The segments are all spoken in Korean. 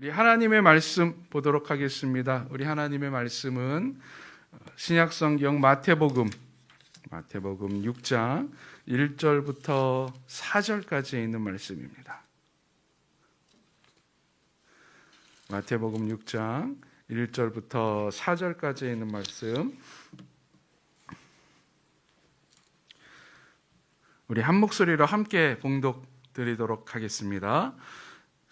우리 하나님의 말씀 보도록 하겠습니다. 우리 하나님의 말씀은 신약성경 마태복음 6장 1절부터 4절까지 있는 말씀입니다. 마태복음 6장 1절부터 4절까지 있는 말씀, 우리 한 목소리로 함께 봉독 드리도록 하겠습니다.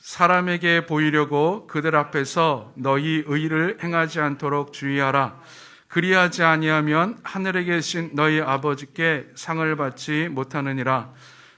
사람에게 보이려고 그들 앞에서 너희 의를 행하지 않도록 주의하라. 그리하지 아니하면 하늘에 계신 너희 아버지께 상을 받지 못하느니라.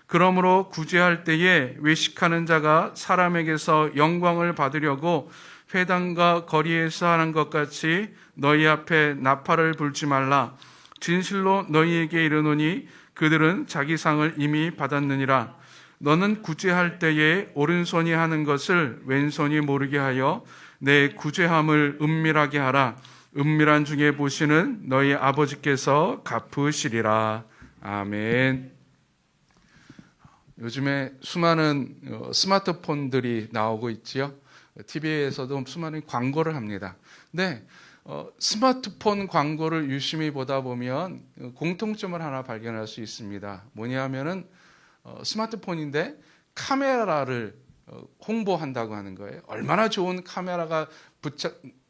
그러므로 구제할 때에 외식하는 자가 사람에게서 영광을 받으려고 회당과 거리에서 하는 것 같이 너희 앞에 나팔을 불지 말라. 진실로 너희에게 이르노니 그들은 자기 상을 이미 받았느니라. 너는 구제할 때에 오른손이 하는 것을 왼손이 모르게 하여 내 구제함을 은밀하게 하라. 은밀한 중에 보시는 너희 아버지께서 갚으시리라. 아멘. 요즘에 수많은 스마트폰들이 나오고 있지요. TV에서도 수많은 광고를 합니다. 근데 스마트폰 광고를 유심히 보다 보면 공통점을 하나 발견할 수 있습니다. 뭐냐면은 스마트폰인데 카메라를 홍보한다고 하는 거예요. 얼마나 좋은 카메라가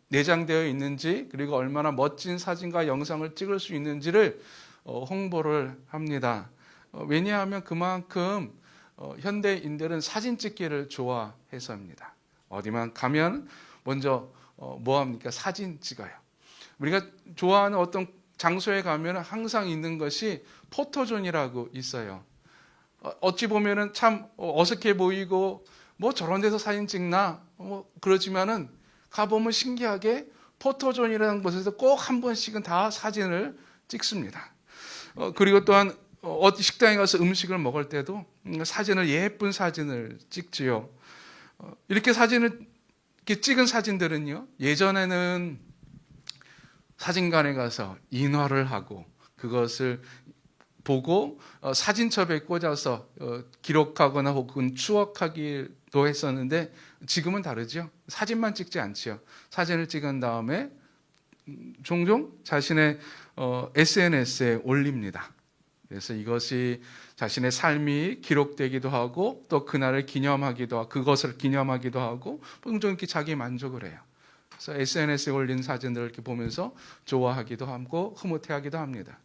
내장되어 있는지, 그리고 얼마나 멋진 사진과 영상을 찍을 수 있는지를 홍보를 합니다. 왜냐하면 그만큼 현대인들은 사진 찍기를 좋아해서입니다. 어디만 가면 먼저 뭐 합니까? 사진 찍어요. 우리가 좋아하는 어떤 장소에 가면 항상 있는 것이 포토존이라고 있어요. 어찌 보면은 참 어색해 보이고 뭐 저런 데서 사진 찍나 그러지만은 가보면 신기하게 포토존이라는 곳에서 꼭 한 번씩은 다 사진을 찍습니다. 그리고 또한 어디 식당에 가서 음식을 먹을 때도 사진을, 예쁜 사진을 찍지요. 이렇게 사진을 이렇게 찍은 사진들은요, 예전에는 사진관에 가서 인화를 하고 그것을 보고 사진첩에 꽂아서 기록하거나 혹은 추억하기도 했었는데, 지금은 다르죠. 사진만 찍지 않지요. 사진을 찍은 다음에 종종 자신의 SNS에 올립니다. 그래서 이것이 자신의 삶이 기록되기도 하고 또 그날을 기념하기도 하고 그것을 기념하기도 하고 종종 이렇게 자기 만족을 해요. 그래서 SNS에 올린 사진들을 이렇게 보면서 좋아하기도 하고 흐뭇해하기도 합니다.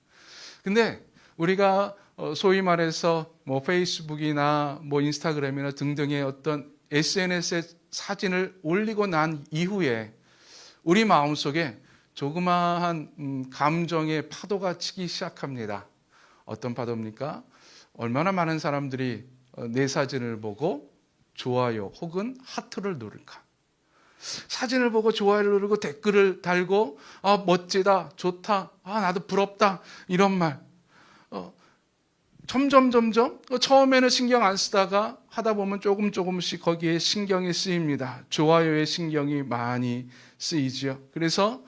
근데 우리가 소위 말해서 뭐 페이스북이나 뭐 인스타그램이나 등등의 어떤 SNS에 사진을 올리고 난 이후에 우리 마음속에 조그마한 감정의 파도가 치기 시작합니다. 어떤 파도입니까? 얼마나 많은 사람들이 내 사진을 보고 좋아요 혹은 하트를 누를까? 사진을 보고 좋아요를 누르고 댓글을 달고 멋지다, 좋다, 나도 부럽다, 이런 말. 점점 처음에는 신경 안 쓰다가 하다 보면 조금씩 거기에 신경이 쓰입니다. 좋아요에 신경이 많이 쓰이죠. 그래서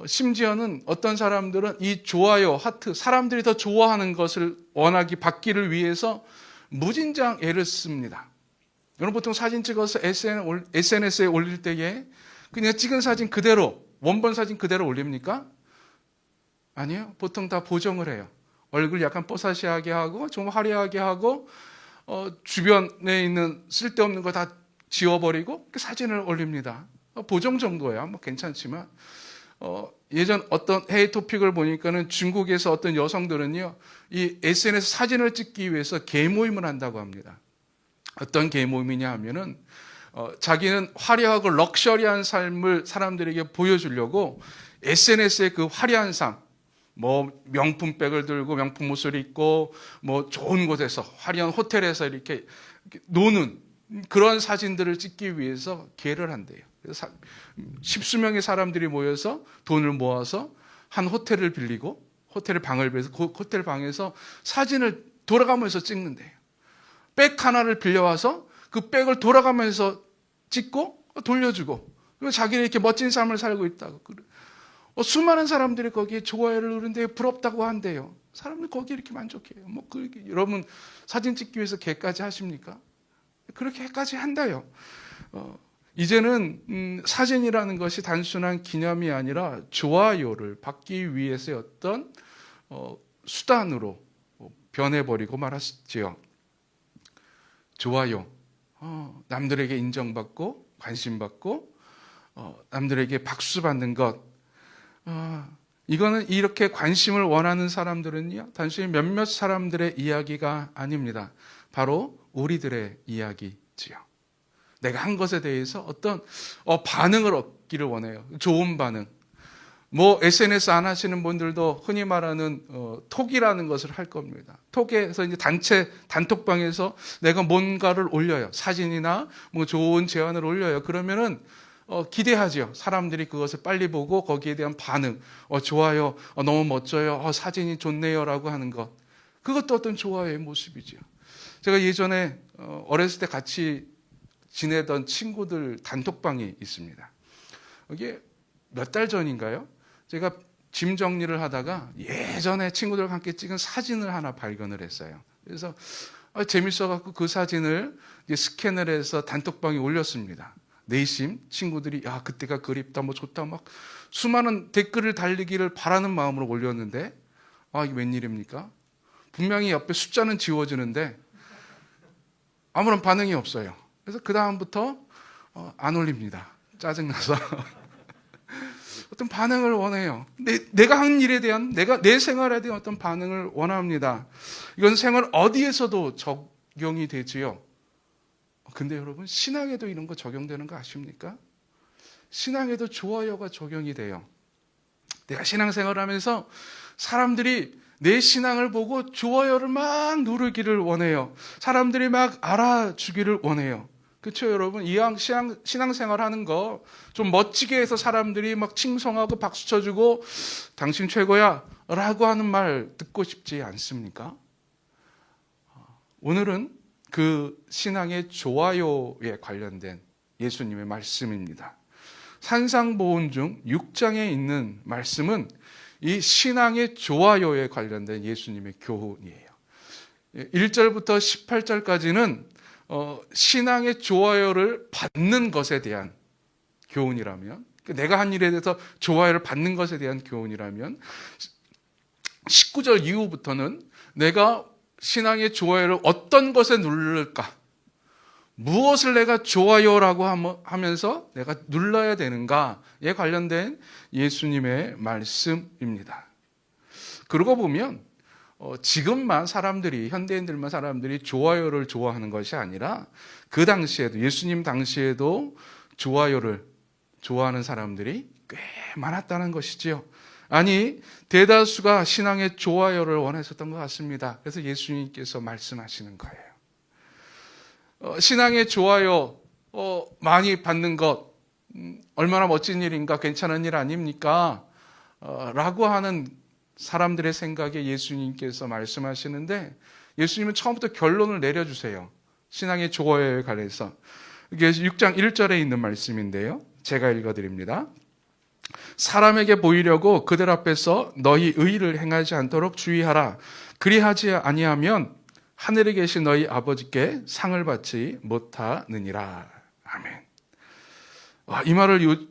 심지어는 어떤 사람들은 이 좋아요, 하트, 사람들이 더 좋아하는 것을 원하기 받기를 위해서 무진장 애를 씁니다. 여러분 보통 사진 찍어서 SNS에 올릴 때에 그냥 찍은 사진 그대로, 원본 사진 그대로 올립니까? 아니요. 보통 다 보정을 해요. 얼굴 약간 뽀사시하게 하고 좀 화려하게 하고 주변에 있는 쓸데없는 거 다 지워버리고 사진을 올립니다. 보정 정도야 뭐 괜찮지만 예전 어떤 해외 토픽을 보니까는 중국에서 어떤 여성들은요, 이 SNS 사진을 찍기 위해서 계모임을 한다고 합니다. 어떤 계모임이냐 하면은 자기는 화려하고 럭셔리한 삶을 사람들에게 보여주려고 SNS의 그 화려한 삶, 뭐 명품백을 들고 명품 옷을 입고 뭐 좋은 곳에서 화려한 호텔에서 이렇게 노는 그런 사진들을 찍기 위해서 계를 한대요. 그래서 십수명의 사람들이 모여서 돈을 모아서 한 호텔을 빌리고 호텔 방을 빌려서 그 호텔 방에서 사진을 돌아가면서 찍는데요. 백 하나를 빌려와서 그 백을 돌아가면서 찍고 돌려주고, 그리고 자기는 이렇게 멋진 삶을 살고 있다고. 수많은 사람들이 거기에 좋아요를 누르는데 부럽다고 한대요. 사람들 거기에 이렇게 만족해요. 여러분 사진 찍기 위해서 개까지 하십니까? 그렇게까지 한다요. 이제는 사진이라는 것이 단순한 기념이 아니라 좋아요를 받기 위해서의 어떤 수단으로 변해버리고 말았지요. 좋아요, 남들에게 인정받고 관심받고 남들에게 박수받는 것, 이거는 이렇게 관심을 원하는 사람들은요, 단순히 몇몇 사람들의 이야기가 아닙니다. 바로 우리들의 이야기지요. 내가 한 것에 대해서 어떤 반응을 얻기를 원해요. 좋은 반응. SNS 안 하시는 분들도 흔히 말하는 톡이라는 것을 할 겁니다. 톡에서 이제 단톡방에서 내가 뭔가를 올려요. 사진이나 좋은 제안을 올려요. 그러면은 기대하죠. 사람들이 그것을 빨리 보고 거기에 대한 반응, 좋아요, 너무 멋져요, 사진이 좋네요라고 하는 것. 그것도 어떤 좋아요의 모습이죠. 제가 예전에 어렸을 때 같이 지내던 친구들 단톡방이 있습니다. 이게 몇 달 전인가요? 제가 짐 정리를 하다가 예전에 친구들과 함께 찍은 사진을 하나 발견을 했어요. 그래서 재밌어갖고 그 사진을 스캔을 해서 단톡방에 올렸습니다. 내심 친구들이 야 그때가 그립다 좋다 수많은 댓글을 달리기를 바라는 마음으로 올렸는데 이게 웬일입니까? 분명히 옆에 숫자는 지워지는데 아무런 반응이 없어요. 그래서 그 다음부터 안 올립니다. 짜증나서. 어떤 반응을 원해요. 내가 한 일에 대한, 내 생활에 대한 어떤 반응을 원합니다. 이건 생활 어디에서도 적용이 되지요. 근데 여러분, 신앙에도 이런 거 적용되는 거 아십니까? 신앙에도 좋아요가 적용이 돼요. 내가 신앙생활을 하면서 사람들이 내 신앙을 보고 좋아요를 막 누르기를 원해요. 사람들이 막 알아주기를 원해요. 그렇죠, 여러분? 이왕 신앙생활 하는 거 좀 멋지게 해서 사람들이 막 칭송하고 박수 쳐주고 당신 최고야 라고 하는 말 듣고 싶지 않습니까? 오늘은 그 신앙의 좋아요에 관련된 예수님의 말씀입니다. 산상보훈 중 6장에 있는 말씀은 이 신앙의 좋아요에 관련된 예수님의 교훈이에요. 1절부터 18절까지는 신앙의 좋아요를 받는 것에 대한 교훈이라면, 내가 한 일에 대해서 좋아요를 받는 것에 대한 교훈이라면, 19절 이후부터는 내가 신앙의 좋아요를 어떤 것에 누를까, 무엇을 내가 좋아요라고 하면서 내가 눌러야 되는가에 관련된 예수님의 말씀입니다. 그러고 보면 지금만 현대인들만 사람들이 좋아요를 좋아하는 것이 아니라 그 당시에도, 예수님 당시에도 좋아요를 좋아하는 사람들이 꽤 많았다는 것이지요. 아니, 대다수가 신앙의 좋아요를 원했었던 것 같습니다. 그래서 예수님께서 말씀하시는 거예요. 신앙의 좋아요 많이 받는 것 얼마나 멋진 일인가, 괜찮은 일 아닙니까? 라고 하는 사람들의 생각에 예수님께서 말씀하시는데, 예수님은 처음부터 결론을 내려주세요. 신앙의 좋아요에 관해서. 이게 6장 1절에 있는 말씀인데요. 제가 읽어드립니다. 사람에게 보이려고 그들 앞에서 너희 의를 행하지 않도록 주의하라. 그리하지 아니하면 하늘에 계신 너희 아버지께 상을 받지 못하느니라. 아멘. 이 말을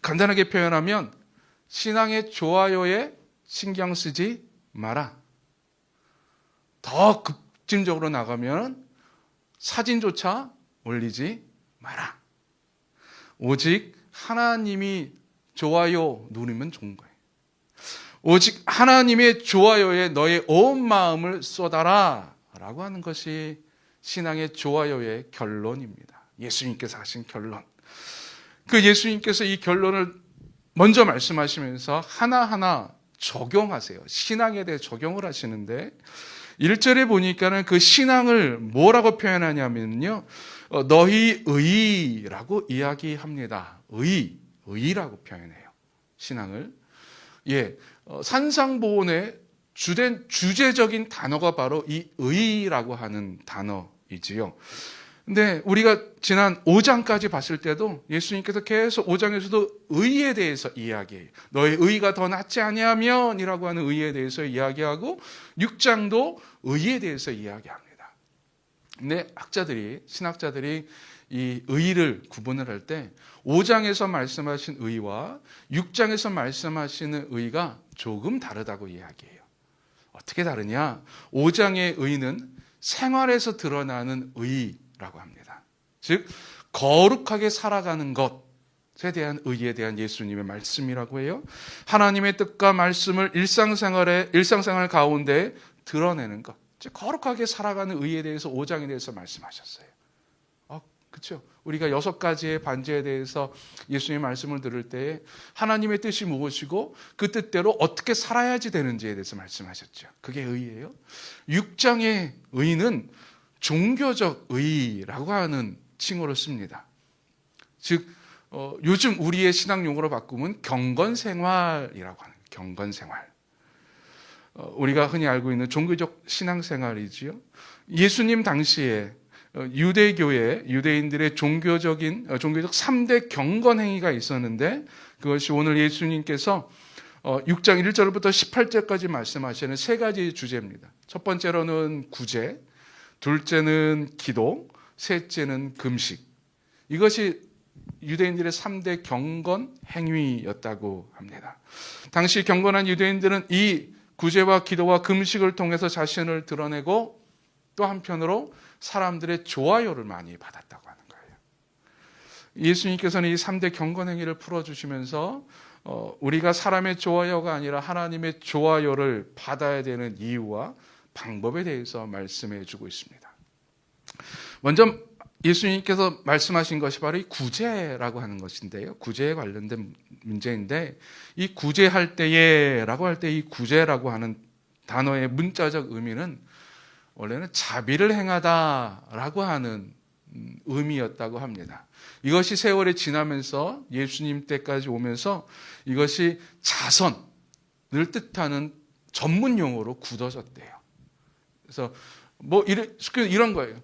간단하게 표현하면 신앙의 좋아요에 신경 쓰지 마라. 더 급진적으로 나가면 사진조차 올리지 마라. 오직 하나님이 좋아요 누르면 좋은 거예요. 오직 하나님의 좋아요에 너의 온 마음을 쏟아라 라고 하는 것이 신앙의 좋아요의 결론입니다. 예수님께서 하신 결론. 그 예수님께서 이 결론을 먼저 말씀하시면서 하나하나 적용하세요. 신앙에 대해 적용을 하시는데 1절에 보니까는 그 신앙을 뭐라고 표현하냐면요, 너희 의라고 이야기합니다. 의라고 표현해요. 신앙을. 산상보훈의 주제적인 단어가 바로 이 의라고 하는 단어이지요. 근데 우리가 지난 5장까지 봤을 때도 예수님께서 계속 5장에서도 의에 대해서 이야기해요. 너의 의가 더 낫지 아니하면 이라고 하는 의에 대해서 이야기하고 6장도 의에 대해서 이야기합니다. 근데 신학자들이 이 의를 구분을 할 때 5장에서 말씀하신 의와 6장에서 말씀하시는 의가 조금 다르다고 이야기해요. 어떻게 다르냐? 5장의 의는 생활에서 드러나는 의라고 합니다. 즉 거룩하게 살아가는 것에 대한 의에 대한 예수님의 말씀이라고 해요. 하나님의 뜻과 말씀을 일상생활 가운데 드러내는 것, 즉 거룩하게 살아가는 의에 대해서 5장에 대해서 말씀하셨어요. 그렇죠? 우리가 6가지의 반제에 대해서 예수님의 말씀을 들을 때 하나님의 뜻이 무엇이고 그 뜻대로 어떻게 살아야지 되는지에 대해서 말씀하셨죠. 그게 의예요. 6장의 의는 종교적 의라고 하는 칭호를 씁니다. 즉 요즘 우리의 신앙 용어로 바꾸면 경건생활이라고 하는 거예요. 경건생활. 우리가 흔히 알고 있는 종교적 신앙생활이지요. 예수님 당시에 유대인들의 종교적 3대 경건 행위가 있었는데 그것이 오늘 예수님께서 6장 1절부터 18절까지 말씀하시는 3가지 주제입니다. 첫 번째로는 구제, 둘째는 기도, 셋째는 금식. 이것이 유대인들의 3대 경건 행위였다고 합니다. 당시 경건한 유대인들은 이 구제와 기도와 금식을 통해서 자신을 드러내고 또 한편으로 사람들의 좋아요를 많이 받았다고 하는 거예요. 예수님께서는 이 3대 경건 행위를 풀어주시면서 우리가 사람의 좋아요가 아니라 하나님의 좋아요를 받아야 되는 이유와 방법에 대해서 말씀해 주고 있습니다. 먼저 예수님께서 말씀하신 것이 바로 이 구제라고 하는 것인데요. 구제에 관련된 문제인데 이 구제할 때에라고 할 때 이 구제라고 하는 단어의 문자적 의미는 원래는 자비를 행하다라고 하는 의미였다고 합니다. 이것이 세월이 지나면서 예수님 때까지 오면서 이것이 자선을 뜻하는 전문 용어로 굳어졌대요. 그래서 이런 거예요.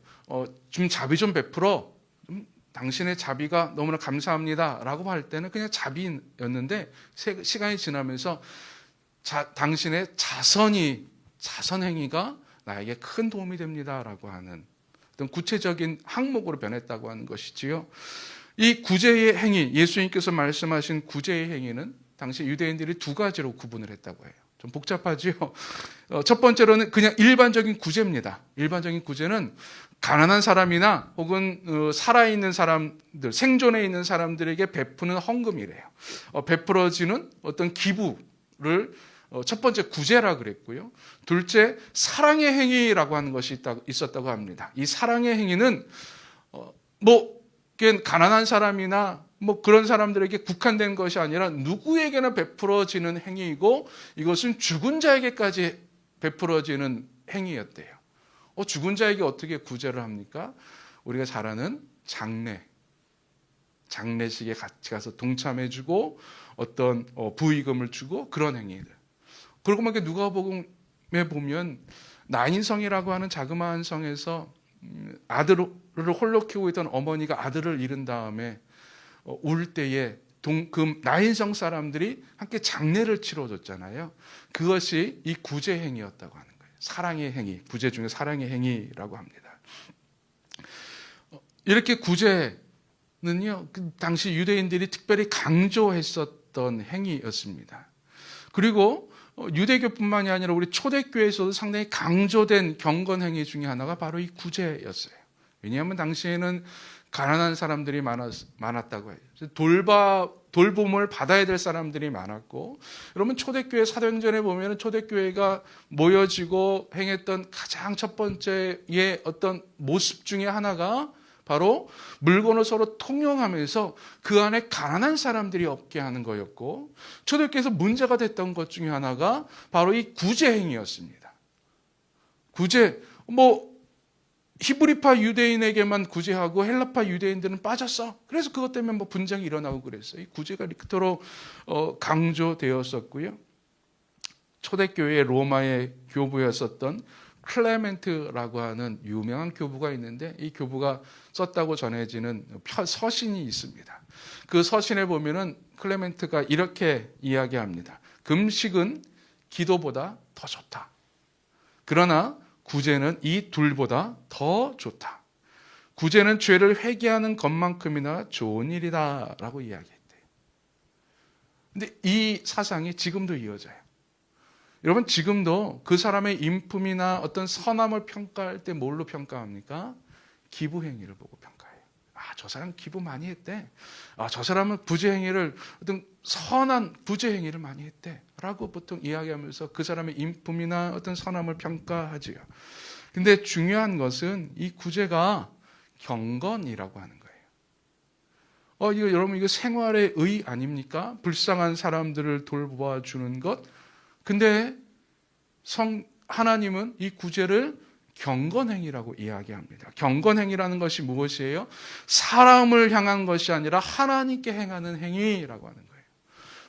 좀 자비 좀 베풀어. 당신의 자비가 너무나 감사합니다라고 할 때는 그냥 자비였는데 시간이 지나면서 당신의 자선 행위가 나에게 큰 도움이 됩니다라고 하는 어떤 구체적인 항목으로 변했다고 하는 것이지요. 이 구제의 행위, 예수님께서 말씀하신 구제의 행위는 당시 유대인들이 2가지로 구분을 했다고 해요. 좀 복잡하지요. 첫 번째로는 그냥 일반적인 구제입니다. 일반적인 구제는 가난한 사람이나 혹은 살아있는 사람들, 생존해 있는 사람들에게 베푸는 헌금이래요. 베풀어지는 어떤 기부를 첫 번째 구제라 그랬고요. 둘째 사랑의 행위라고 하는 것이 있었다고 합니다. 이 사랑의 행위는 가난한 사람이나 그런 사람들에게 국한된 것이 아니라 누구에게나 베풀어지는 행위이고 이것은 죽은 자에게까지 베풀어지는 행위였대요. 죽은 자에게 어떻게 구제를 합니까? 우리가 잘 아는 장례식에 같이 가서 동참해주고 어떤 부의금을 주고 그런 행위들. 그러고 보니까 누가복음에 보면 나인성이라고 하는 자그마한 성에서 아들을 홀로 키우고 있던 어머니가 아들을 잃은 다음에 울 때에 나인성 사람들이 함께 장례를 치러줬잖아요. 그것이 이 구제 행위였다고 하는 거예요. 사랑의 행위, 구제 중에 사랑의 행위라고 합니다. 이렇게 구제는요, 당시 유대인들이 특별히 강조했었던 행위였습니다. 그리고 유대교뿐만이 아니라 우리 초대교회에서도 상당히 강조된 경건 행위 중에 하나가 바로 이 구제였어요. 왜냐하면 당시에는 가난한 사람들이 많았다고 해요. 돌봄을 받아야 될 사람들이 많았고, 여러분 초대교회 사도행전에 보면 초대교회가 모여지고 행했던 가장 첫 번째의 어떤 모습 중에 하나가 바로 물건을 서로 통용하면서 그 안에 가난한 사람들이 없게 하는 거였고, 초대교회에서 문제가 됐던 것 중에 하나가 바로 이 구제 행위였습니다. 구제, 히브리파 유대인에게만 구제하고 헬라파 유대인들은 빠졌어. 그래서 그것 때문에 분쟁이 일어나고 그랬어요. 이 구제가 이토록 강조되었었고요. 초대교회의 로마의 교부였었던 클레멘트라고 하는 유명한 교부가 있는데 이 교부가 썼다고 전해지는 서신이 있습니다. 그 서신에 보면은 클레멘트가 이렇게 이야기합니다. 금식은 기도보다 더 좋다. 그러나 구제는 이 둘보다 더 좋다. 구제는 죄를 회개하는 것만큼이나 좋은 일이다라고 이야기했대요. 근데 이 사상이 지금도 이어져요. 여러분, 지금도 그 사람의 인품이나 어떤 선함을 평가할 때 뭘로 평가합니까? 기부 행위를 보고 평가해요. 저 사람 기부 많이 했대. 저 사람은 부재 행위를, 어떤 선한 부재 행위를 많이 했대. 라고 보통 이야기하면서 그 사람의 인품이나 어떤 선함을 평가하지요. 근데 중요한 것은 이 구제가 경건이라고 하는 거예요. 이거 여러분, 이거 생활의 의 아닙니까? 불쌍한 사람들을 돌봐주는 것. 근데 하나님은 이 구제를 경건행위라고 이야기합니다. 경건행위라는 것이 무엇이에요? 사람을 향한 것이 아니라 하나님께 행하는 행위라고 하는 거예요.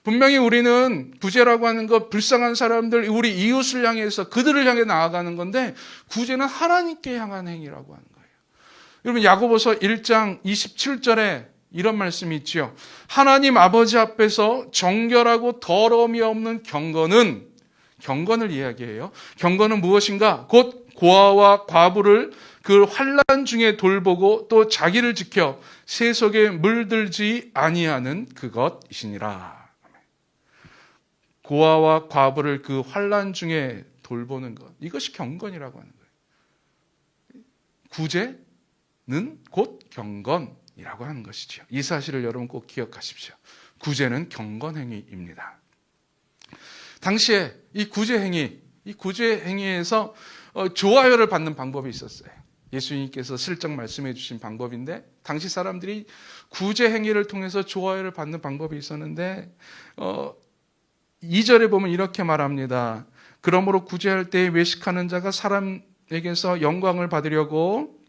분명히 우리는 구제라고 하는 것, 불쌍한 사람들, 우리 이웃을 향해서 그들을 향해 나아가는 건데, 구제는 하나님께 향한 행위라고 하는 거예요. 여러분, 야고보서 1장 27절에 이런 말씀이 있죠. 하나님 아버지 앞에서 정결하고 더러움이 없는 경건을 이야기해요. 경건은 무엇인가? 곧 고아와 과부를 그 환난 중에 돌보고 또 자기를 지켜 세속에 물들지 아니하는 그것이니라. 고아와 과부를 그 환난 중에 돌보는 것, 이것이 경건이라고 하는 거예요. 구제는 곧 경건이라고 하는 것이죠. 이 사실을 여러분 꼭 기억하십시오. 구제는 경건행위입니다. 당시에 이 구제행위에서 좋아요를 받는 방법이 있었어요. 예수님께서 슬쩍 말씀해 주신 방법인데, 당시 사람들이 구제행위를 통해서 좋아요를 받는 방법이 있었는데, 2절에 보면 이렇게 말합니다. 그러므로 구제할 때 외식하는 자가 사람에게서 영광을 받으려고,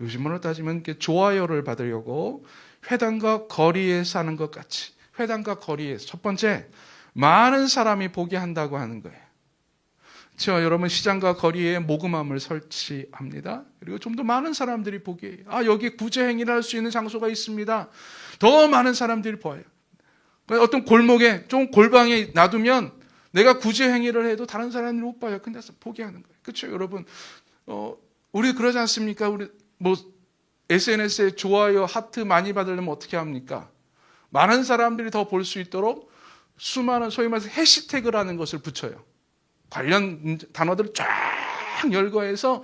요즘으로 따지면 좋아요를 받으려고 회당과 거리에 사는 것 같이, 회당과 거리에서 첫 번째, 많은 사람이 보게 한다고 하는 거예요. 그렇죠? 여러분, 시장과 거리에 모금함을 설치합니다. 그리고 좀 더 많은 사람들이 보게 해요. 여기 구제행위를 할 수 있는 장소가 있습니다. 더 많은 사람들이 보아요. 어떤 골목에, 좀 골방에 놔두면 내가 구제행위를 해도 다른 사람들이 못 봐요. 근데 보게 하는 거예요. 그렇죠, 여러분? 우리 그러지 않습니까? 우리 SNS에 좋아요, 하트 많이 받으려면 어떻게 합니까? 많은 사람들이 더 볼 수 있도록 수많은, 소위 말해서 해시태그라는 것을 붙여요. 관련 단어들을 쫙 열거해서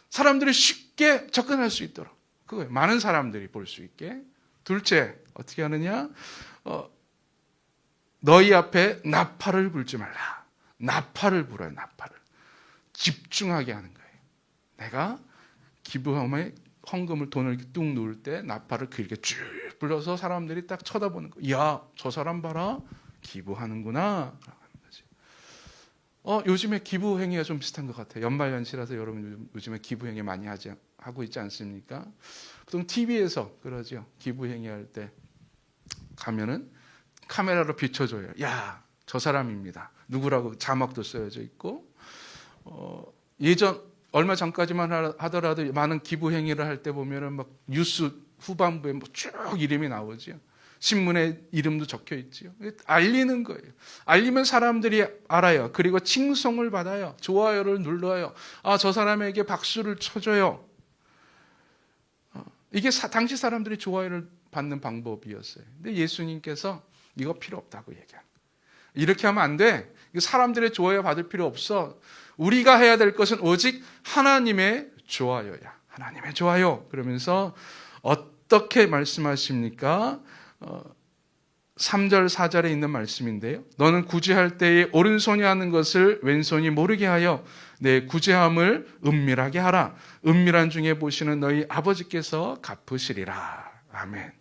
사람들이 쉽게 접근할 수 있도록, 그거예요. 많은 사람들이 볼 수 있게. 둘째, 어떻게 하느냐? 너희 앞에 나팔을 불지 말라. 나팔을 불어요. 나팔을. 집중하게 하는 거예요. 내가 기부함에 헌금을, 돈을 이렇게 뚝 놓을 때 나팔을 길게 쭉 불러서 사람들이 딱 쳐다보는 거예요. 야, 저 사람 봐라. 기부하는구나. 요즘에 기부 행위가 좀 비슷한 것 같아요. 연말연시라서 여러분 요즘에 기부 행위 많이 하고 있지 않습니까? 보통 TV에서 그러죠. 기부 행위 할 때 가면은 카메라로 비춰줘요. 야, 저 사람입니다. 누구라고 자막도 써져 있고, 얼마 전까지만 하더라도 많은 기부 행위를 할 때 보면은 막 뉴스 후반부에 쭉 이름이 나오죠. 신문에 이름도 적혀 있지요. 알리는 거예요. 알리면 사람들이 알아요. 그리고 칭송을 받아요. 좋아요를 눌러요. 저 사람에게 박수를 쳐줘요. 이게 당시 사람들이 좋아요를 받는 방법이었어요. 근데 예수님께서 이거 필요 없다고 얘기합니다. 이렇게 하면 안 돼. 사람들의 좋아요 받을 필요 없어. 우리가 해야 될 것은 오직 하나님의 좋아요야. 하나님의 좋아요. 그러면서 어떻게 말씀하십니까? 3절 4절에 있는 말씀인데요. 너는 구제할 때에 오른손이 하는 것을 왼손이 모르게 하여 내 구제함을 은밀하게 하라. 은밀한 중에 보시는 너희 아버지께서 갚으시리라. 아멘.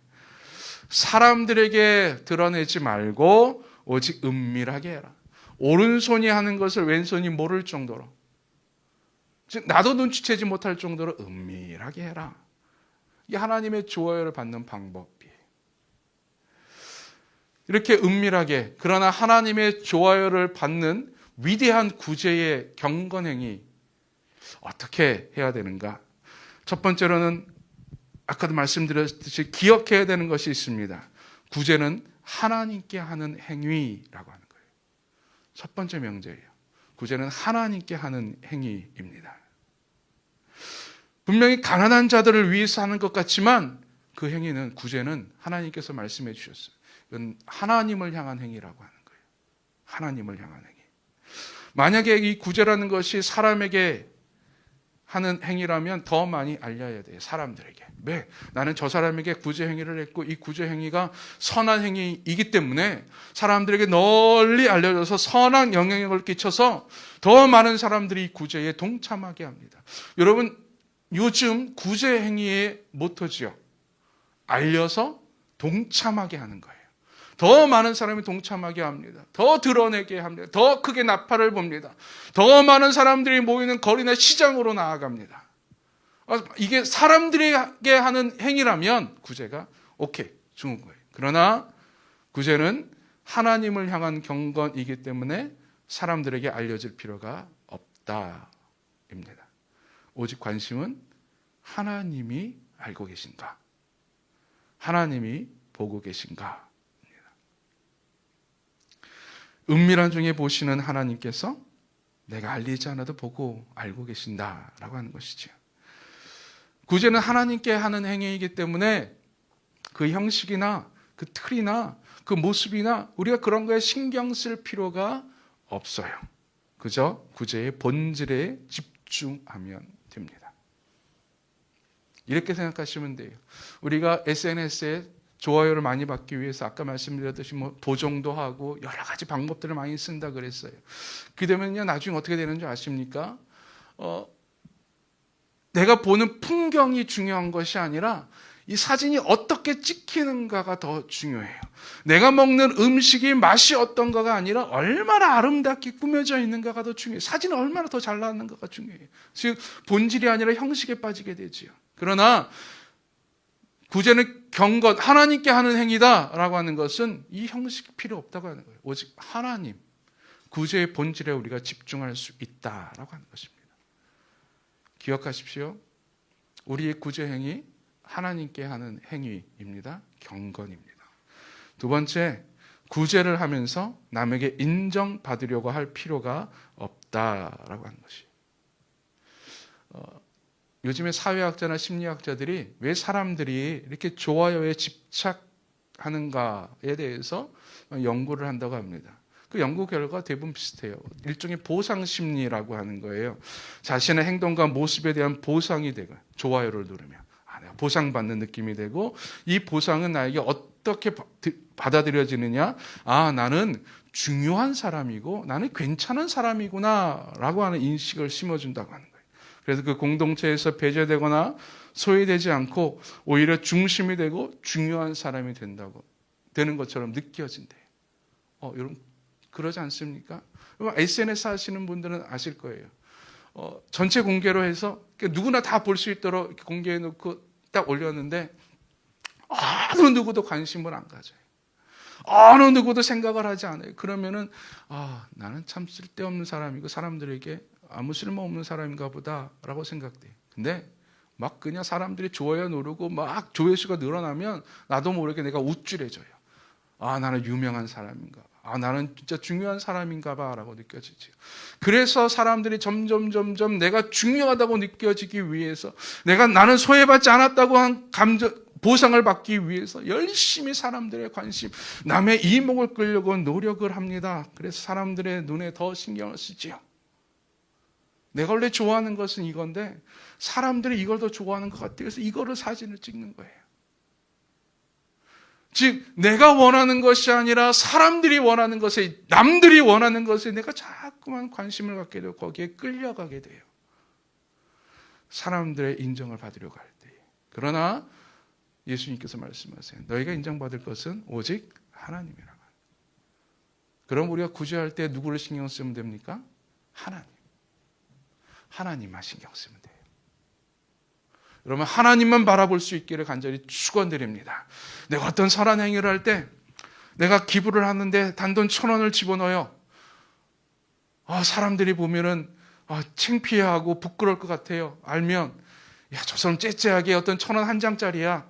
사람들에게 드러내지 말고 오직 은밀하게 해라. 오른손이 하는 것을 왼손이 모를 정도로, 즉 나도 눈치채지 못할 정도로 은밀하게 해라. 이게 하나님의 좋아요를 받는 방법이에요. 이렇게 은밀하게, 그러나 하나님의 좋아요를 받는 위대한 구제의 경건행위, 어떻게 해야 되는가? 첫 번째로는 아까도 말씀드렸듯이 기억해야 되는 것이 있습니다. 구제는 하나님께 하는 행위라고 하는 거예요. 첫 번째 명제예요. 구제는 하나님께 하는 행위입니다. 분명히 가난한 자들을 위해서 하는 것 같지만 그 행위는, 구제는 하나님께서 말씀해 주셨어요. 이건 하나님을 향한 행위라고 하는 거예요. 하나님을 향한 행위. 만약에 이 구제라는 것이 사람에게 하는 행위라면 더 많이 알려야 돼요. 사람들에게. 왜? 나는 저 사람에게 구제 행위를 했고 이 구제 행위가 선한 행위이기 때문에 사람들에게 널리 알려져서 선한 영향력을 끼쳐서 더 많은 사람들이 이 구제에 동참하게 합니다. 여러분, 요즘 구제 행위의 모토지요. 알려서 동참하게 하는 거예요. 더 많은 사람이 동참하게 합니다. 더 드러내게 합니다. 더 크게 나팔을 봅니다. 더 많은 사람들이 모이는 거리나 시장으로 나아갑니다. 이게 사람들에게 하는 행위라면 구제가 오케이, 좋은 거예요. 그러나 구제는 하나님을 향한 경건이기 때문에 사람들에게 알려질 필요가 없다입니다. 오직 관심은 하나님이 알고 계신가? 하나님이 보고 계신가? 은밀한 중에 보시는 하나님께서 내가 알리지 않아도 보고 알고 계신다라고 하는 것이죠. 구제는 하나님께 하는 행위이기 때문에 그 형식이나 그 틀이나 그 모습이나 우리가 그런 거에 신경 쓸 필요가 없어요. 그저 구제의 본질에 집중하면 됩니다. 이렇게 생각하시면 돼요. 우리가 SNS에 좋아요를 많이 받기 위해서 아까 말씀드렸듯이 보정도 하고 여러 가지 방법들을 많이 쓴다 그랬어요. 그러면요, 나중에 어떻게 되는 줄 아십니까? 내가 보는 풍경이 중요한 것이 아니라 이 사진이 어떻게 찍히는가가 더 중요해요. 내가 먹는 음식이 맛이 어떤가가 아니라 얼마나 아름답게 꾸며져 있는가가 더 중요해요. 사진이 얼마나 더 잘 나왔는가가 중요해요. 즉 본질이 아니라 형식에 빠지게 되지요. 그러나 구제는 경건, 하나님께 하는 행위다라고 하는 것은 이 형식이 필요 없다고 하는 거예요. 오직 하나님, 구제의 본질에 우리가 집중할 수 있다라고 하는 것입니다. 기억하십시오. 우리의 구제 행위, 하나님께 하는 행위입니다. 경건입니다. 두 번째, 구제를 하면서 남에게 인정받으려고 할 필요가 없다라고 하는 것이에요. 요즘에 사회학자나 심리학자들이 왜 사람들이 이렇게 좋아요에 집착하는가에 대해서 연구를 한다고 합니다. 그 연구 결과 대부분 비슷해요. 일종의 보상 심리라고 하는 거예요. 자신의 행동과 모습에 대한 보상이 되고, 좋아요를 누르면 내가 보상받는 느낌이 되고, 이 보상은 나에게 어떻게 받아들여지느냐? 나는 중요한 사람이고 나는 괜찮은 사람이구나 라고 하는 인식을 심어준다고 하는 거예요. 그래서 그 공동체에서 배제되거나 소외되지 않고 오히려 중심이 되고 중요한 사람이 되는 것처럼 느껴진대요. 여러분 그러지 않습니까? SNS 하시는 분들은 아실 거예요. 전체 공개로 해서 누구나 다 볼 수 있도록 공개해 놓고 딱 올렸는데 어느 누구도 관심을 안 가져요. 어느 누구도 생각을 하지 않아요. 그러면은 나는 참 쓸데없는 사람이고 사람들에게 아무 쓸모없는 사람인가 보다라고 생각돼요. 근데 막 그냥 사람들이 좋아요 누르고 막 조회수가 늘어나면 나도 모르게 내가 우쭐해져요. 나는 유명한 사람인가? 나는 진짜 중요한 사람인가 봐라고 느껴지죠. 그래서 사람들이 점점 내가 중요하다고 느껴지기 위해서, 나는 소외받지 않았다고 한 보상을 받기 위해서 열심히 사람들의 관심, 남의 이목을 끌려고 노력을 합니다. 그래서 사람들의 눈에 더 신경을 쓰지요. 내가 원래 좋아하는 것은 이건데 사람들이 이걸 더 좋아하는 것 같아요. 그래서 이거를 사진을 찍는 거예요. 즉 내가 원하는 것이 아니라 사람들이 원하는 것에, 남들이 원하는 것에 내가 자꾸만 관심을 갖게 되고 거기에 끌려가게 돼요. 사람들의 인정을 받으려고 할 때. 그러나 예수님께서 말씀하세요. 너희가 인정받을 것은 오직 하나님이라. 그럼 우리가 구제할 때 누구를 신경 쓰면 됩니까? 하나님만 신경 쓰면 돼요. 그러면 하나님만 바라볼 수 있기를 간절히 축원드립니다. 내가 어떤 선한 행위를 할 때, 내가 기부를 하는데 단돈 1,000원을 집어넣어요. 사람들이 보면은 창피해하고 부끄러울 것 같아요. 알면 저 사람 째째하게 어떤 1,000원 한 장짜리야.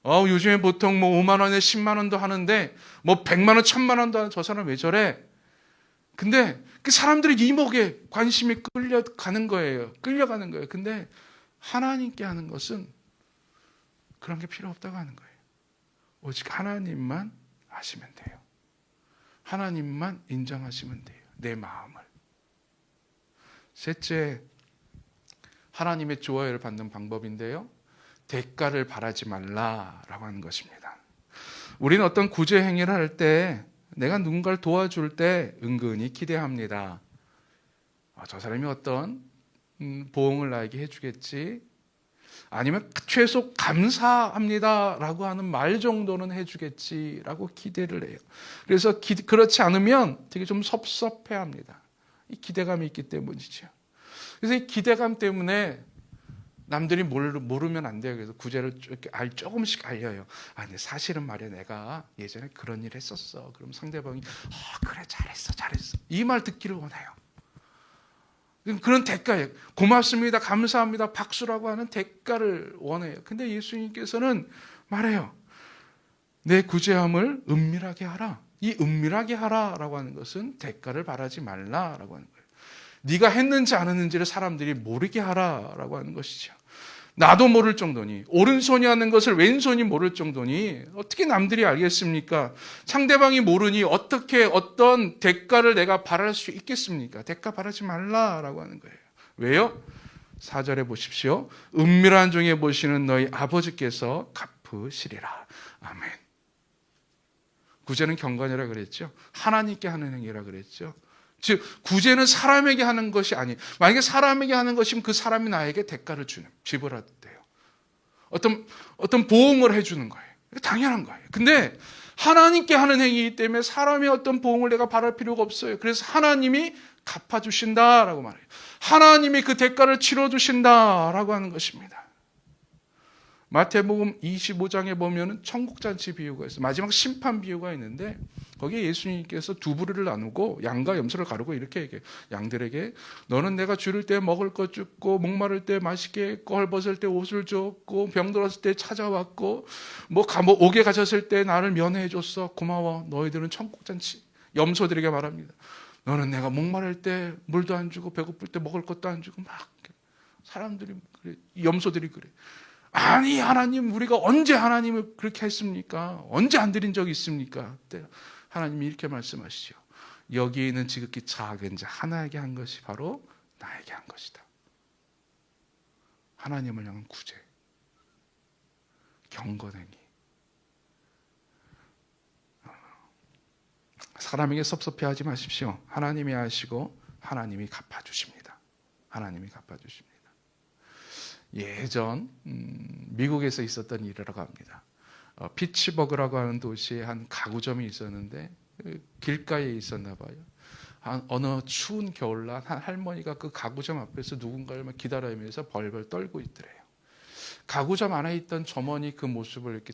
요즘에 보통 5만 원에 10만 원도 하는데 100만 원, 1,000만 원도 하는 저 사람 왜 저래? 근데 그 사람들의 이목에 관심이 끌려가는 거예요. 근데 하나님께 하는 것은 그런 게 필요 없다고 하는 거예요. 오직 하나님만 아시면 돼요. 하나님만 인정하시면 돼요. 내 마음을. 셋째, 하나님의 좋아요를 받는 방법인데요. 대가를 바라지 말라라고 하는 것입니다. 우리는 어떤 구제 행위를 할 때, 내가 누군가를 도와줄 때 은근히 기대합니다. 저 사람이 어떤 보응을 나에게 해주겠지, 아니면 최소 감사합니다라고 하는 말 정도는 해주겠지라고 기대를 해요. 그래서 그렇지 않으면 되게 좀 섭섭해합니다. 이 기대감이 있기 때문이죠. 그래서 이 기대감 때문에 남들이 모르면 안 돼요. 그래서 구제를 조금씩 알려요. 근데 사실은 말이야, 내가 예전에 그런 일 했었어. 그럼 상대방이 그래, 잘했어. 이 말 듣기를 원해요. 그런 대가예요. 고맙습니다, 감사합니다, 박수라고 하는 대가를 원해요. 근데 예수님께서는 말해요. 내 구제함을 은밀하게 하라. 이 은밀하게 하라라고 하는 것은 대가를 바라지 말라라고 하는 거예요. 네가 했는지 안 했는지를 사람들이 모르게 하라라고 하는 것이죠. 나도 모를 정도니, 오른손이 하는 것을 왼손이 모를 정도니 어떻게 남들이 알겠습니까? 상대방이 모르니 어떻게 어떤 대가를 내가 바랄 수 있겠습니까? 대가 바라지 말라라고 하는 거예요. 왜요? 4절에 보십시오. 은밀한 중에 보시는 너희 아버지께서 갚으시리라. 아멘. 구제는 경건이라 그랬죠. 하나님께 하는 행위라 그랬죠. 즉 구제는 사람에게 하는 것이 아니. 만약에 사람에게 하는 것이면 그 사람이 나에게 대가를 지불해도 돼요. 어떤 보응을 해주는 거예요. 당연한 거예요. 근데 하나님께 하는 행위이기 때문에 사람의 어떤 보응을 내가 바랄 필요가 없어요. 그래서 하나님이 갚아주신다라고 말해요. 하나님이 그 대가를 치러주신다라고 하는 것입니다. 마태복음 25장에 보면 청국잔치 비유가 있어요. 마지막 심판 비유가 있는데 거기에 예수님께서 두 부류를 나누고 양과 염소를 가르고 이렇게 얘기해요. 양들에게 너는 내가 줄일 때 먹을 것 줬고 목마를 때 맛있게 했고 헐벗을 때 옷을 줬고 병들었을 때 찾아왔고 뭐 옥에 갇혔을 때 나를 면회해 줬어. 고마워. 너희들은 청국잔치. 염소들에게 말합니다. 너는 내가 목마를 때 물도 안 주고 배고플 때 먹을 것도 안 주고 막 사람들이 그래. 염소들이 그래. 아니 하나님, 우리가 언제 하나님을 그렇게 했습니까? 언제 안 드린 적이 있습니까? 그때 하나님이 이렇게 말씀하시죠. 여기에 있는 지극히 작은 자 하나에게 한 것이 바로 나에게 한 것이다. 하나님을 향한 구제, 경건행위. 사람에게 섭섭해하지 마십시오. 하나님이 하시고 하나님이 갚아주십니다. 하나님이 갚아주십니다. 예전 미국에서 있었던 일이라고 합니다. 피츠버그라고 하는 도시에 한 가구점이 있었는데 길가에 있었나 봐요. 어느 추운 겨울날 한 할머니가 그 가구점 앞에서 누군가를 기다리면서 벌벌 떨고 있더래요. 가구점 안에 있던 점원이 그 모습을 이렇게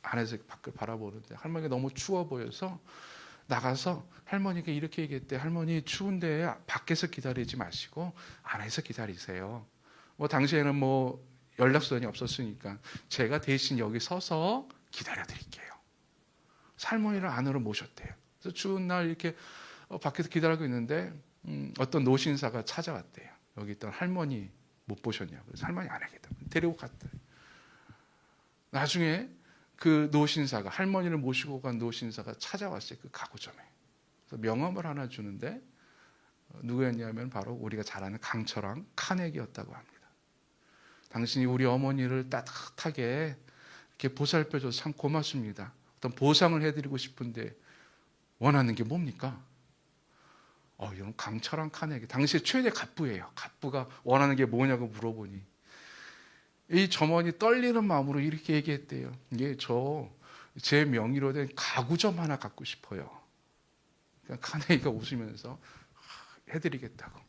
안에서 밖을 바라보는데 할머니가 너무 추워 보여서 나가서 할머니가 이렇게 얘기했대. 할머니, 추운데 밖에서 기다리지 마시고 안에서 기다리세요. 당시에는 연락선이 없었으니까 제가 대신 여기 서서 기다려드릴게요. 할머니를 안으로 모셨대요. 그래서 추운 날 이렇게 밖에서 기다리고 있는데 어떤 노신사가 찾아왔대요. 여기 있던 할머니 못 보셨냐고. 그래서 할머니 안 하겠다. 데리고 갔대요. 나중에 그 노신사가, 할머니를 모시고 간 노신사가 찾아왔어요. 그 가구점에. 그래서 명함을 하나 주는데 누구였냐면 바로 우리가 잘 아는 강철왕 카네기였다고 합니다. 당신이 우리 어머니를 따뜻하게 이렇게 보살펴줘서 참 고맙습니다. 어떤 보상을 해드리고 싶은데 원하는 게 뭡니까? 이건 강철왕 카네기. 당시 최대 갑부예요. 갑부가 원하는 게 뭐냐고 물어보니 이 점원이 떨리는 마음으로 이렇게 얘기했대요. 이게 제 명의로 된 가구점 하나 갖고 싶어요. 그러니까 카네기가 웃으면서 해드리겠다고.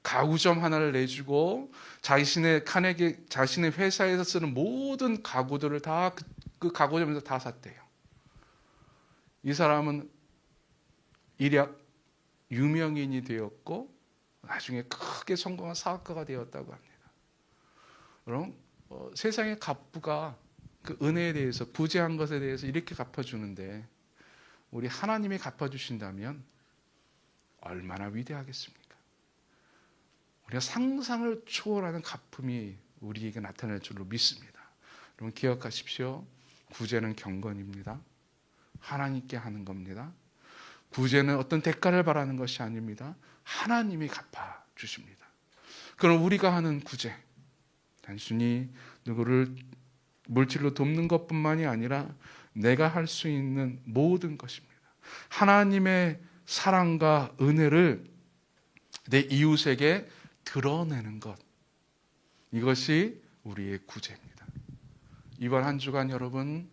가구점 하나를 내주고 자신의 회사에서 쓰는 모든 가구들을 다 그 가구점에서 다 샀대요. 이 사람은 일약 유명인이 되었고 나중에 크게 성공한 사업가가 되었다고 합니다. 그럼 세상의 갑부가 그 은혜에 대해서, 구제한 것에 대해서 이렇게 갚아주는데 우리 하나님이 갚아주신다면 얼마나 위대하겠습니까? 우리가 상상을 초월하는 갚음이 우리에게 나타날 줄로 믿습니다. 여러분 기억하십시오. 구제는 경건입니다. 하나님께 하는 겁니다. 구제는 어떤 대가를 바라는 것이 아닙니다. 하나님이 갚아 주십니다. 그럼 우리가 하는 구제, 단순히 누구를 물질로 돕는 것뿐만이 아니라 내가 할 수 있는 모든 것입니다. 하나님의 사랑과 은혜를 내 이웃에게 드러내는 것, 이것이 우리의 구제입니다. 이번 한 주간 여러분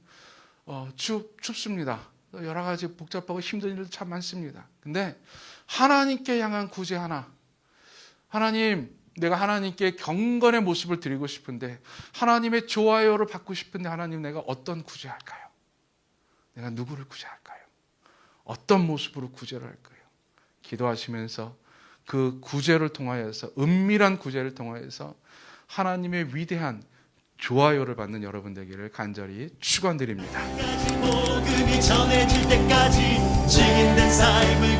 춥습니다. 여러 가지 복잡하고 힘든 일도 참 많습니다. 근데 하나님께 향한 구제 하나, 하나님, 내가 하나님께 경건의 모습을 드리고 싶은데, 하나님의 좋아요를 받고 싶은데, 하나님 내가 어떤 구제할까요? 내가 누구를 구제할까요? 어떤 모습으로 구제를 할까요? 기도하시면서 그 구제를 통하여서, 은밀한 구제를 통하여서 하나님의 위대한 좋아요를 받는 여러분 되기를 간절히 축원드립니다. 복음이 전해질 때까지 증인된 삶을